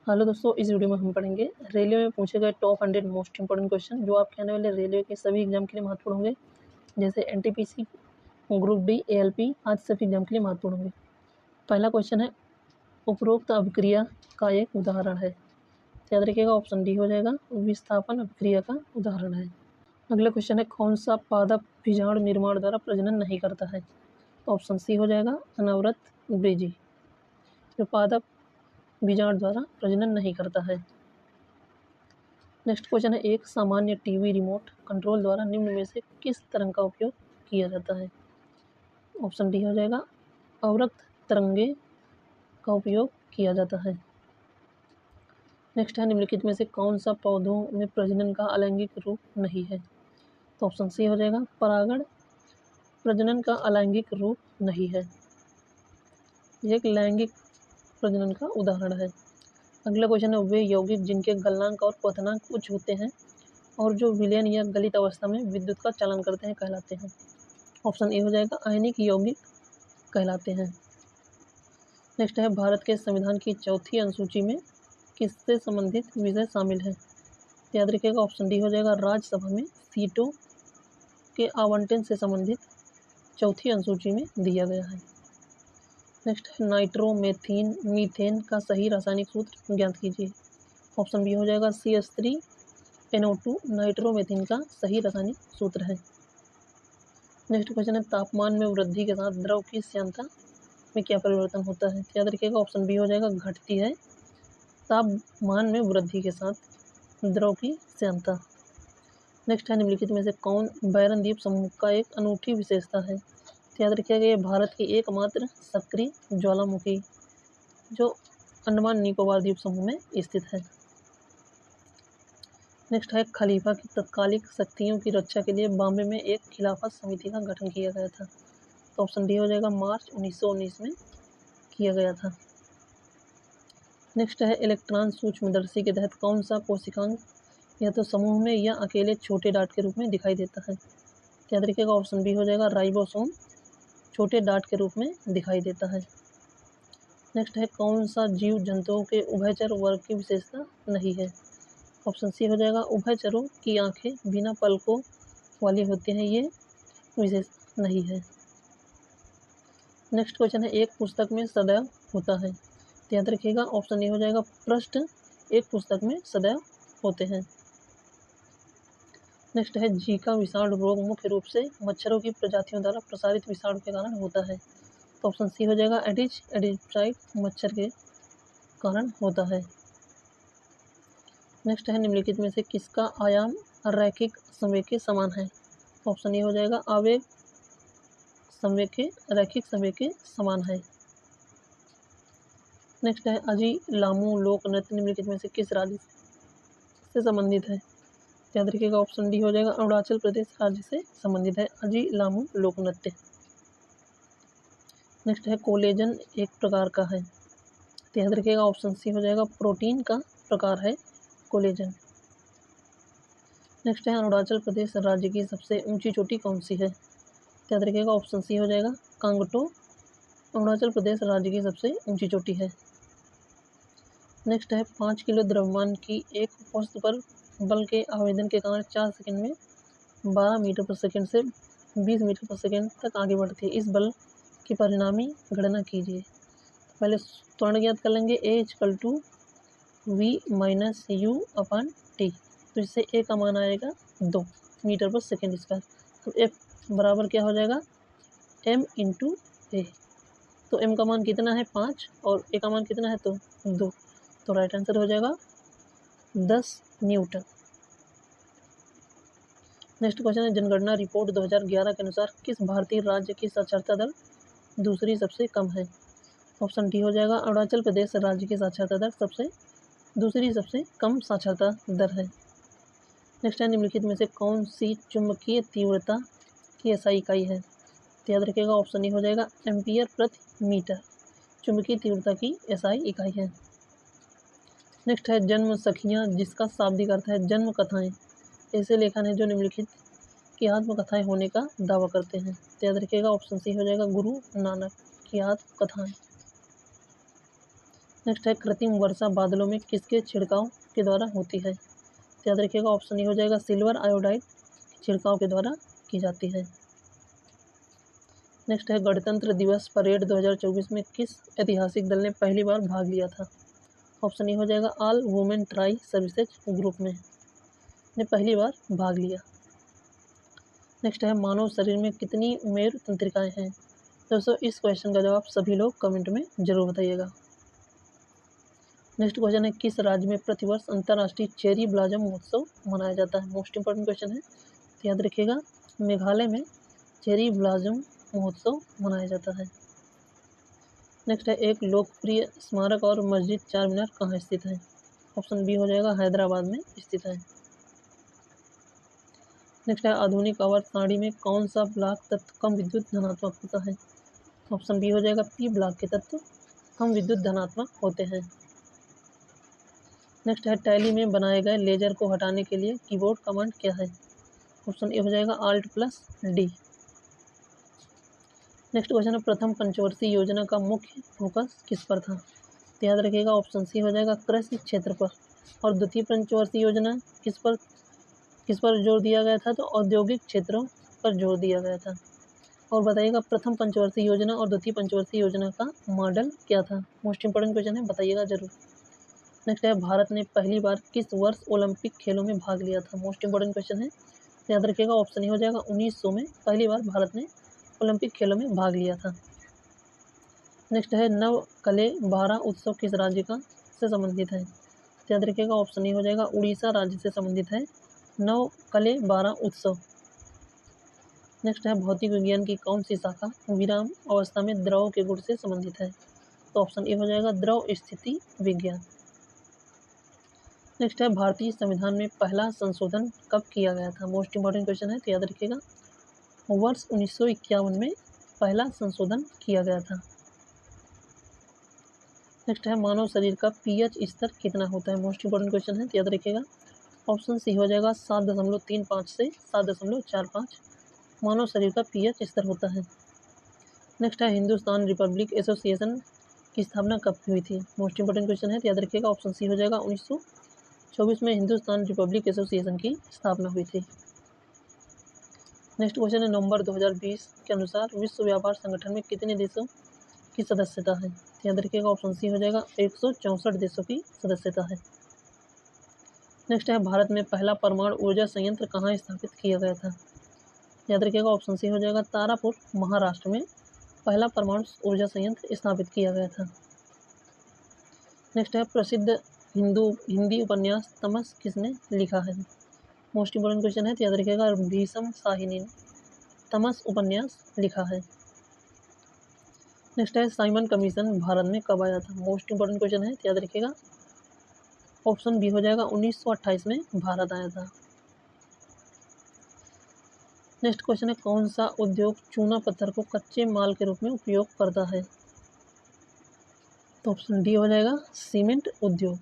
Hello दोस्तों, इस video में हम पढ़ेंगे रेलवे में पूछे गए टॉप 100 मोस्ट इंपॉर्टेंट क्वेश्चन जो आपके आने वाले रेलवे के सभी एग्जाम के लिए महत्वपूर्ण होंगे, जैसे एनटीपीसी, ग्रुप डी, एएलपी आदि सभी एग्जाम के लिए महत्वपूर्ण होंगे। पहला क्वेश्चन है, उपरोक्त अभिक्रिया का एक उदाहरण है। याद रखिएगा, ऑप्शन डी हो जाएगा, विस्थापन अभिक्रिया का उदाहरण है। अगला क्वेश्चन है, कौन सा पादप बीजाणु निर्माण द्वारा प्रजनन नहीं करता है। ऑप्शन सी हो जाएगा, अनावृत बेजी। जो पादप बीजाणु द्वारा प्रजनन नहीं करता है। नेक्स्ट क्वेश्चन है, एक सामान्य टीवी रिमोट कंट्रोल द्वारा निम्न में से किस तरंग का उपयोग किया जाता है। ऑप्शन डी हो जाएगा, अवरक्त तरंगे का उपयोग किया जाता है। नेक्स्ट है, निम्नलिखित में से कौन सा पौधों में प्रजनन का अलैंगिक रूप नहीं है। तो ऑप्शन सी हो जाएगा, परागण प्रजनन का अलैंगिक रूप नहीं है, यह एक लैंगिक प्रजनन का उदाहरण है। अगला क्वेश्चन है, वे यौगिक जिनके गलनांक और क्वथनांक उच्च होते हैं और जो विलयन या गलित अवस्था में विद्युत का चालन करते हैं कहलाते हैं। ऑप्शन ए हो जाएगा, आयनिक यौगिक कहलाते हैं। नेक्स्ट है, भारत के संविधान की चौथी अनुसूची में किससे संबंधित विषय शामिल है। याद रखिएगा, ऑप्शन डी हो जाएगा, राज्यसभा में सीटों के आवंटन से संबंधित चौथी अनुसूची में दिया गया है। नेक्स्ट है, नाइट्रोमेथेन मीथेन का सही रासायनिक सूत्र ज्ञात कीजिए। ऑप्शन बी हो जाएगा, CH3NO2 नाइट्रोमेथेन का सही रासायनिक सूत्र है। नेक्स्ट क्वेश्चन है, तापमान में वृद्धि के साथ द्रव की श्यानता में क्या परिवर्तन होता है। याद रखिएगा, ऑप्शन बी हो जाएगा, घटती है। तापमान में वृद्धि के साथ द्रव की श्यानता। नेक्स्ट है, निम्नलिखित में से कौन बैरन द्वीप समूह का एक अनूठी विशेषता है। याद रखिएगा, ये भारत की एकमात्र सक्रिय ज्वालामुखी जो अंडमान निकोबार द्वीप समूह में स्थित है। नेक्स्ट है, खलीफा की तत्कालिक शक्तियों की रक्षा के लिए बॉम्बे में एक खिलाफत समिति का गठन किया गया था। तो ऑप्शन डी हो जाएगा, मार्च 1919 में किया गया था। नेक्स्ट है, इलेक्ट्रॉन सूक्ष्मदर्शी के तहत कौन सा कोशिकांग या तो समूह में या अकेले छोटे डाट के रूप में दिखाई देता है। याद रखिएगा, ऑप्शन बी हो जाएगा, राइबोसोम छोटे डाट के रूप में दिखाई देता है। नेक्स्ट है, कौन सा जीव जंतुओं के उभयचर वर्ग की विशेषता नहीं है। ऑप्शन सी हो जाएगा, उभयचरों की आंखें बिना पलकों वाली होती हैं, ये विशेष नहीं है। नेक्स्ट क्वेश्चन है, एक पुस्तक में सदैव होता है। याद रखिएगा, ऑप्शन ए हो जाएगा, पृष्ठ एक पुस्तक में सदैव होते हैं। नेक्स्ट है, जीका विषाणु रोग मुख्य रूप से मच्छरों की प्रजातियों द्वारा प्रसारित विषाणु के कारण होता है। तो ऑप्शन सी हो जाएगा, एडिस एडिप्साइड मच्छर के कारण होता है। नेक्स्ट है, निम्नलिखित में से किसका आयाम रैखिक संवेग के समान है। ऑप्शन ए हो जाएगा, आवेग संवेग के रैखिक संवेग के समान है। नेक्स्ट है, अजी लामू लोक नृत्य निम्नलिखित में से किस राज्य से संबंधित है। याद रखिएगा, ऑप्शन डी हो जाएगा, अरुणाचल प्रदेश राज्य से संबंधित है अजी लामू लोक नृत्य। नेक्स्ट है, कोलेजन एक प्रकार का है। याद रखिएगा, ऑप्शन सी हो जाएगा, प्रोटीन का प्रकार है कोलेजन। नेक्स्ट है, अरुणाचल प्रदेश राज्य की सबसे ऊंची चोटी कौन सी है। याद रखिएगा, ऑप्शन सी हो जाएगा, कांगटो अरुणाचल प्रदेश राज्य की सबसे ऊंची चोटी है। नेक्स्ट है, 5 किलो द्रव्यमान की एक वस्तु पर बल के आवेदन के कारण 4 सेकंड में 12 मीटर पर सेकंड से 20 मीटर पर सेकंड तक आगे बढ़ती है। इस बल की परिणामी गणना कीजिए। पहले त्वरण ज्ञात कर लेंगे, A = V - U/T। तो इससे ए का मान आएगा 2 मीटर पर सेकेंड स्क्वायर। तो F बराबर क्या हो जाएगा, M × A। तो M का मान कितना है 5 और A का मान कितना है तो 2। तो राइट आंसर हो जाएगा 10 न्यूटन। नेक्स्ट क्वेश्चन है, जनगणना रिपोर्ट 2011 के अनुसार किस भारतीय राज्य की साक्षरता दर दूसरी सबसे कम है। ऑप्शन डी हो जाएगा, अरुणाचल प्रदेश राज्य की साक्षरता दर दूसरी सबसे कम साक्षरता दर है। नेक्स्ट है, निम्नलिखित में से कौन सी चुंबकीय तीव्रता की SI इकाई है। याद रखिएगा, ऑप्शन ए हो जाएगा, एम्पियर प्रति मीटर चुंबकीय तीव्रता की SI इकाई है। नेक्स्ट है, जन्म सखियाँ जिसका शाब्दिक अर्थ है जन्म कथाएं, ऐसे लेखन है जो निम्नलिखित की आत्मकथाएं होने का दावा करते हैं। तो याद रखिएगा, ऑप्शन सी हो जाएगा, गुरु नानक की आत्मकथाएं। नेक्स्ट है कृत्रिम वर्षा बादलों में किसके छिड़काव के द्वारा होती है? तो याद रखिएगा ऑप्शन ए हो जाएगा सिल्वर आयोडाइड छिड़काव के द्वारा की जाती है। नेक्स्ट है गणतंत्र दिवस परेड 2024 में किस ऐतिहासिक दल ने पहली बार भाग लिया था? ऑप्शन ए हो जाएगा all women tri services group में ने पहली बार भाग लिया। नेक्स्ट है मानव शरीर में कितनी मेरु तंत्रिकाएं हैं? दोस्तों इस क्वेश्चन का जवाब सभी लोग कमेंट में जरूर बताइएगा। नेक्स्ट क्वेश्चन है किस राज्य में प्रतिवर्ष अंतर्राष्ट्रीय चेरी ब्लॉसम महोत्सव मनाया जाता है? मोस्ट इंपॉर्टेंट क्वेश्चन है, तो याद रखिएगा मेघालय में चेरी ब्लॉसम महोत्सव मनाया जाता है। नेक्स्ट है एक लोकप्रिय स्मारक और मस्जिद चार मीनार कहाँ स्थित है? ऑप्शन बी हो जाएगा हैदराबाद में स्थित है। नेक्स्ट है आधुनिक आवर्त सारणी में कौन सा ब्लॉक तत्व कम विद्युत धनात्मक होता है? ऑप्शन बी हो जाएगा पी ब्लॉक के तत्व कम विद्युत धनात्मक होते हैं। नेक्स्ट है टैली में बनाए गए लेजर को हटाने के लिए कीबोर्ड कमांड क्या है? ऑप्शन ए हो जाएगा Alt+D। नेक्स्ट क्वेश्चन है प्रथम पंचवर्षीय योजना का मुख्य फोकस किस पर था? तो याद रखिएगा ऑप्शन सी हो जाएगा कृषि क्षेत्र पर। और द्वितीय पंचवर्षीय योजना किस पर जोर दिया गया था? तो औद्योगिक क्षेत्रों पर जोर दिया गया था। और बताइएगा प्रथम पंचवर्षीय योजना और द्वितीय पंचवर्षीय योजना का मॉडल क्या था? मोस्ट इंपोर्टेंट क्वेश्चन है, बताइएगा जरूर। नेक्स्ट है भारत ने पहली बार किस वर्ष ओलंपिक खेलों में भाग लिया था? मोस्ट इंपोर्टेंट क्वेश्चन है, याद रखिएगा ऑप्शन ए हो जाएगा 1900 में पहली बार भारत ने ओलंपिक खेलों में भाग लिया था। नेक्स्ट है नव कले 12 उत्सव किस राज्य का से संबंधित है? याद रखिएगा ऑप्शन ए हो जाएगा उड़ीसा राज्य से संबंधित है नव कले 12 उत्सव। नेक्स्ट है भौतिक विज्ञान की कौन सी शाखा विराम अवस्था में द्रव के गुण से संबंधित है? तो ऑप्शन ए हो जाएगा द्रव स्थिति विज्ञान। नेक्स्ट है भारतीय संविधान में पहला संशोधन कब किया गया था? मोस्ट इंपॉर्टेंट क्वेश्चन है, तो याद रखिएगा वर्ष 1951 में पहला संशोधन किया गया था। नेक्स्ट है मानव शरीर का पीएच स्तर कितना होता है? मोस्ट इंपॉर्टेंट क्वेश्चन है, तो याद रखिएगा ऑप्शन सी हो जाएगा 7.35 से 7.45 मानव शरीर का पीएच स्तर होता है। नेक्स्ट है हिंदुस्तान रिपब्लिक एसोसिएशन की स्थापना कब हुई थी? मोस्ट इंपॉर्टेंट क्वेश्चन है, तो याद रखिएगा ऑप्शन सी हो जाएगा 1924 में हिंदुस्तान रिपब्लिक एसोसिएशन की स्थापना हुई थी। नेक्स्ट क्वेश्चन है नवंबर 2020 के अनुसार विश्व व्यापार संगठन में कितने देशों की सदस्यता है? याद रखिएगा ऑप्शन सी हो जाएगा 164 देशों की सदस्यता है। नेक्स्ट है भारत में पहला परमाणु ऊर्जा संयंत्र कहाँ स्थापित किया गया था? याद रखिएगा ऑप्शन सी हो जाएगा तारापुर महाराष्ट्र में पहला परमाणु ऊर्जा संयंत्र स्थापित किया गया था। नेक्स्ट है प्रसिद्ध हिंदी उपन्यास तमस किसने लिखा है? मोस्ट इंपोर्टेंट क्वेश्चन है, तो याद रखिएगा भीषम साहिनी ने तमस उपन्यास लिखा है। नेक्स्ट है साइमन कमीशन भारत में कब आया था? मोस्ट इंपोर्टेंट क्वेश्चन है, तो याद रखिएगा ऑप्शन बी हो जाएगा 1928 में भारत आया था। नेक्स्ट क्वेश्चन है कौन सा उद्योग चूना पत्थर को कच्चे माल के रूप में उपयोग करता है? तो ऑप्शन डी हो जाएगा सीमेंट उद्योग।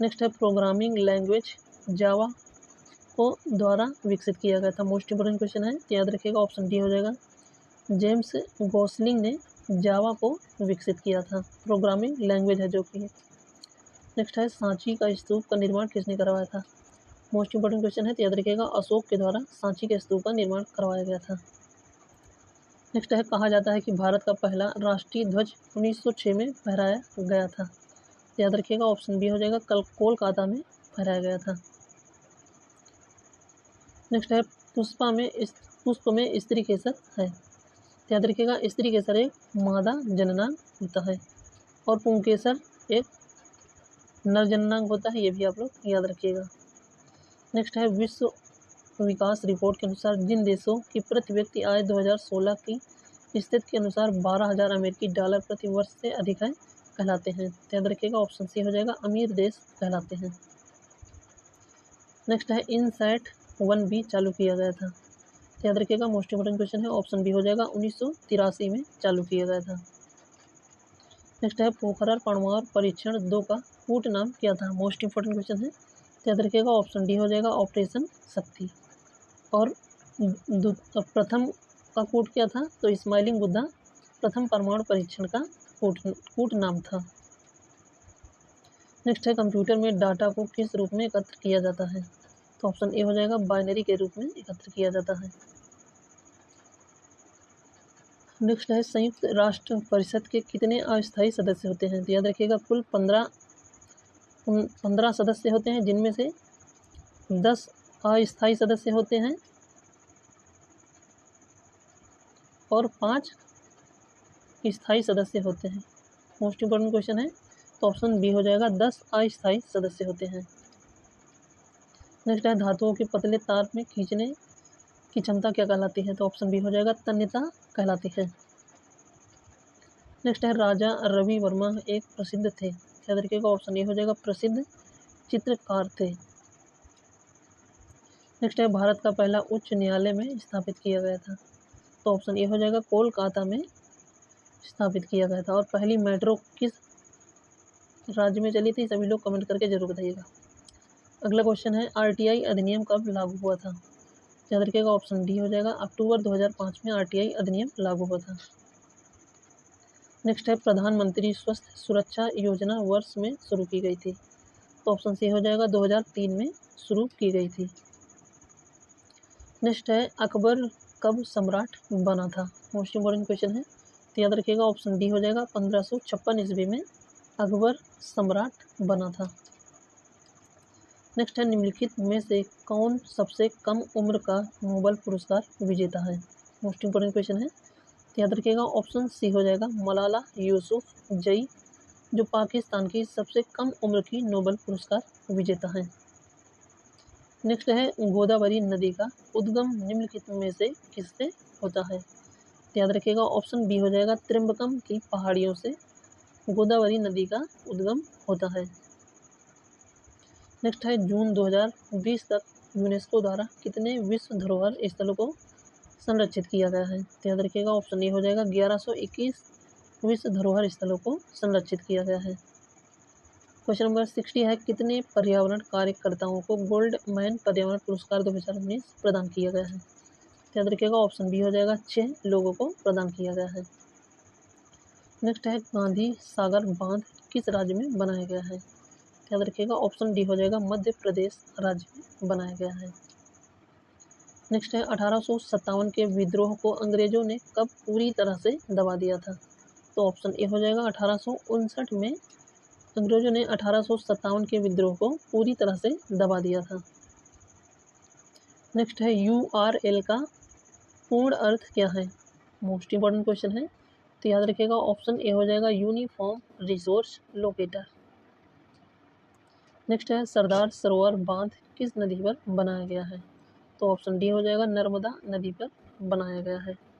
नेक्स्ट है प्रोग्रामिंग लैंग्वेज जावा को द्वारा विकसित किया गया था। मोस्ट इंपोर्टेंट क्वेश्चन है, तो याद रखिएगा ऑप्शन डी हो जाएगा जेम्स गोसलिंग ने जावा को विकसित किया था। प्रोग्रामिंग लैंग्वेज है जो कि। नेक्स्ट है सांची का स्तूप का निर्माण किसने करवाया था? मोस्ट इंपोर्टेंट क्वेश्चन है, तो याद रखिएगा अशोक के द्वारा सांची के स्तूप का निर्माण करवाया गया था। नेक्स्ट है कहा जाता है कि भारत का पहला राष्ट्रीय ध्वज 1906 में फहराया गया था। तो याद रखिएगा ऑप्शन बी हो जाएगा कल कोलकाता में फहराया गया था। नेक्स्ट है पुष्प में स्त्री केसर है। तो याद रखिएगा स्त्री केसर एक मादा जननांग होता है और पुंकेसर एक नर जननांग होता है, ये भी आप लोग याद रखिएगा। नेक्स्ट है विश्व विकास रिपोर्ट के अनुसार जिन देशों की प्रति व्यक्ति आय 2016 की स्थिति के अनुसार 12,000 अमेरिकी डॉलर प्रति वर्ष से अधिक है कहलाते हैं? तो याद रखिएगा ऑप्शन सी हो जाएगा अमीर देश कहलाते हैं। नेक्स्ट है इनसैट 1B चालू किया गया था। तो याद रखिएगा मोस्ट इंपोर्टेंट क्वेश्चन है, ऑप्शन बी हो जाएगा 1983 में चालू किया गया था। नेक्स्ट है पोखरण परमाणु परीक्षण 2 का पूर्ण नाम क्या था? मोस्ट इंपोर्टेंट क्वेश्चन है, तो याद रखिएगा ऑप्शन डी हो जाएगा ऑपरेशन शक्ति। और प्रथम का कोड क्या था? तो स्माइलिंग बुद्धा प्रथम परमाणु परीक्षण का कूट नाम था। नेक्स्ट है कंप्यूटर में डाटा को किस रूप में एकत्र किया जाता है? तो ऑप्शन ए हो जाएगा बाइनरी के रूप में एकत्र किया जाता है। नेक्स्ट है संयुक्त राष्ट्र परिषद के कितने अस्थायी सदस्य होते हैं? तो याद रखिएगा कुल 15 सदस्य होते हैं, जिनमें से 10 अस्थायी सदस्य होते हैं और 5 स्थायी सदस्य होते हैं। मोस्ट इंपॉर्टेंट क्वेश्चन है, तो ऑप्शन बी हो जाएगा 10 अस्थायी सदस्य होते हैं। नेक्स्ट है धातुओं के पतले तार में खींचने की क्षमता क्या कहलाती है? तो ऑप्शन बी हो जाएगा तन्यता कहलाती है। नेक्स्ट है राजा रवि वर्मा एक प्रसिद्ध थे। याद रखिएगा ऑप्शन ए हो जाएगा प्रसिद्ध चित्रकार थे। नेक्स्ट है भारत का पहला उच्च न्यायालय में स्थापित किया गया था। तो ऑप्शन ए हो जाएगा कोलकाता में स्थापित किया गया था। और पहली मेट्रो किस राज्य में चली थी? सभी लोग कमेंट करके जरूर बताइएगा। अगला क्वेश्चन है आरटीआई अधिनियम कब लागू हुआ था? याद रखिएगा ऑप्शन डी हो जाएगा अक्टूबर 2005 में आरटीआई अधिनियम लागू हुआ था। नेक्स्ट है प्रधानमंत्री स्वास्थ्य सुरक्षा योजना वर्ष में शुरू की गई थी। तो ऑप्शन सी हो जाएगा 2003 में शुरू की गई थी। नेक्स्ट है अकबर कब सम्राट बना था? मोस्ट इंपॉर्टेंट क्वेश्चन है, तो याद रखिएगा ऑप्शन डी हो जाएगा 1556 ईस्वी में अकबर सम्राट बना था। नेक्स्ट है निम्नलिखित में से कौन सबसे कम उम्र का नोबेल पुरस्कार विजेता है? मोस्ट इंपॉर्टेंट क्वेश्चन है, तो याद रखिएगा ऑप्शन सी हो जाएगा मलाला यूसुफजई, जो पाकिस्तान की सबसे कम उम्र की नोबेल पुरस्कार विजेता है। नेक्स्ट है गोदावरी नदी का उद्गम निम्नलिखित में से किससे होता है? तो याद रखिएगा ऑप्शन बी हो जाएगा त्रिम्बकम की पहाड़ियों से गोदावरी नदी का उद्गम होता है। नेक्स्ट है जून 2020 तक यूनेस्को द्वारा कितने विश्व धरोहर स्थलों को संरक्षित किया गया है? तो याद रखिएगा ऑप्शन ए हो जाएगा 1121 विश्व धरोहर स्थलों को संरक्षित किया गया है। क्वेश्चन नंबर 60 है कितने पर्यावरण कार्यकर्ताओं को गोल्ड मैन पर्यावरण पुरस्कार 2019 प्रदान किया गया है? तो याद रखिएगा ऑप्शन बी हो जाएगा 6 लोगों को प्रदान किया गया है। नेक्स्ट है गांधी सागर बांध किस राज्य में बनाया गया है? तो याद रखिएगा ऑप्शन डी हो जाएगा मध्य प्रदेश राज्य में बनाया गया है। नेक्स्ट है 1857 के विद्रोह को अंग्रेजों ने कब पूरी तरह से दबा दिया था? तो ऑप्शन ए हो जाएगा 1859 में अंग्रेजों ने 1857 के विद्रोह को पूरी तरह से दबा दिया था। नेक्स्ट है URL का पूर्ण अर्थ क्या है? मोस्ट इंपॉर्टेंट क्वेश्चन है, तो याद रखिएगा ऑप्शन ए हो जाएगा यूनिफॉर्म रिसोर्स लोकेटर। नेक्स्ट है सरदार सरोवर बांध किस नदी पर बनाया गया है? तो ऑप्शन डी हो जाएगा नर्मदा नदी पर बनाया गया है।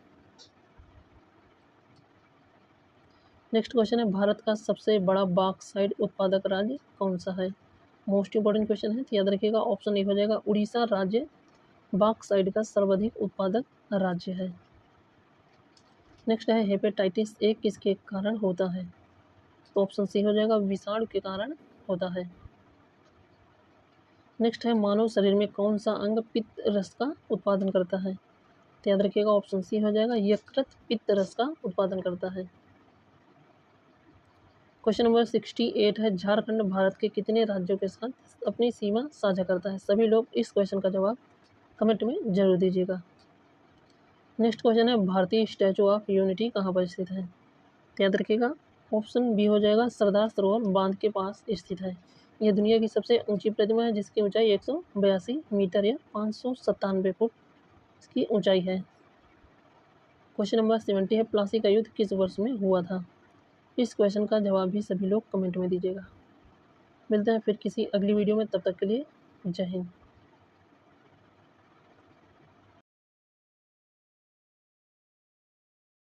नेक्स्ट क्वेश्चन है भारत का सबसे बड़ा बॉक्साइट उत्पादक राज्य कौन सा है? मोस्ट इंपॉर्टेंट क्वेश्चन है, तो याद रखिएगा ऑप्शन ए हो जाएगा उड़ीसा राज्य बॉक्साइट का सर्वाधिक उत्पादक राज्य है। नेक्स्ट है हेपेटाइटिस ए किसके कारण होता है? तो ऑप्शन सी हो जाएगा विषाणु के कारण होता है। नेक्स्ट है मानव शरीर में कौन सा अंग पित्त रस का उत्पादन करता है? तो याद रखिएगा ऑप्शन सी हो जाएगा यकृत पित्त रस का उत्पादन करता है। क्वेश्चन नंबर 68 है झारखंड भारत के कितने राज्यों के साथ अपनी सीमा साझा करता है? सभी लोग इस क्वेश्चन का जवाब कमेंट में जरूर दीजिएगा। नेक्स्ट क्वेश्चन है भारतीय स्टैचू ऑफ यूनिटी कहाँ पर स्थित है? तो याद रखिएगा ऑप्शन बी हो जाएगा सरदार सरोवर बांध के पास स्थित है। यह दुनिया की सबसे ऊंची प्रतिमा है जिसकी ऊंचाई 182 मीटर या 597 फुट इसकी ऊंचाई है। क्वेश्चन नंबर 70 है प्लासी का युद्ध किस वर्ष में हुआ था? इस क्वेश्चन का जवाब भी सभी लोग कमेंट में दीजिएगा। मिलते हैं फिर किसी अगली वीडियो में, तब तक के लिए जय हिंद।